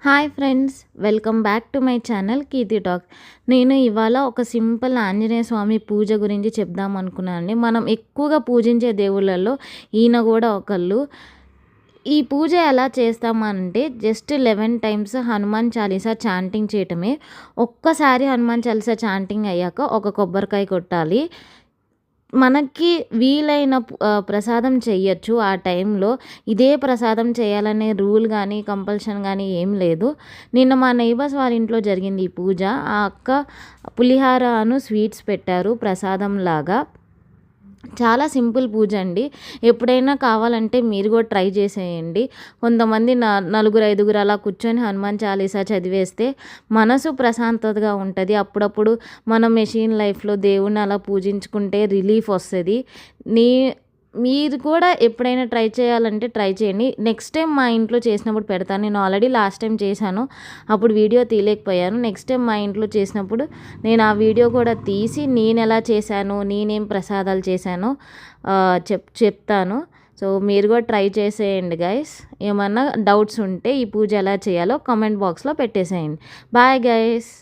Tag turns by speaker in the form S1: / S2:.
S1: Hi friends, welcome back to my channel Keerthi talks. నేను ఇవాళ ఒక సింపుల్ ఆంజనేయ స్వామి పూజ గురించి చెప్దాం అనుకున్నానండి. మనం ఎక్కువగా పూజించే దేవుళ్ళల్లో ఈయన కూడా ఒకళ్ళు. ఈ పూజ ఎలా చేస్తామంటే just 11 times Hanuman Chalisa chanting చేయటమే. ఒక్కసారి హనుమాన్ చాలీసా చాంటింగ్ అయ్యాక ఒక కొబ్బరికాయ కొట్టాలి. మనకి వీలైన ప్రసాదం చెయ్యొచ్చు ఆ టైంలో. ఇదే ప్రసాదం చేయాలనే రూల్ కానీ కంపల్షన్ కానీ ఏం లేదు. నిన్న మా నైబర్స్ వాళ్ళ ఇంట్లో జరిగింది ఈ పూజ. ఆ అక్క పులిహారను స్వీట్స్ పెట్టారు ప్రసాదం లాగా. చాలా సింపుల్ పూజ అండి. ఎప్పుడైనా కావాలంటే మీరు కూడా ట్రై చేసేయండి. కొంతమంది నలుగురు ఐదుగురు అలా కూర్చొని హనుమాన్ చాలీసా చదివేస్తే మనసు ప్రశాంతతగా ఉంటుంది. అప్పుడప్పుడు మనం మెషిన్ లైఫ్లో దేవుణ్ణి అలా పూజించుకుంటే రిలీఫ్ వస్తుంది. మీరు కూడా ఎప్పుడైనా ట్రై చేయాలంటే ట్రై చేయండి. నెక్స్ట్ టైం మా ఇంట్లో చేసినప్పుడు పెడతాను. నేను ఆల్రెడీ లాస్ట్ టైం చేశాను, అప్పుడు వీడియో తీయలేకపోయాను. నెక్స్ట్ టైం మా ఇంట్లో చేసినప్పుడు నేను ఆ వీడియో కూడా తీసి నేను ఎలా చేశాను, నేనేం ప్రసాదాలు చేశానో చెప్తాను. సో మీరు కూడా ట్రై చేసేయండి గైస్. ఏమన్నా డౌట్స్ ఉంటే ఈ పూజ ఎలా చేయాలో కామెంట్ బాక్స్లో పెట్టేసేయండి. Bye guys.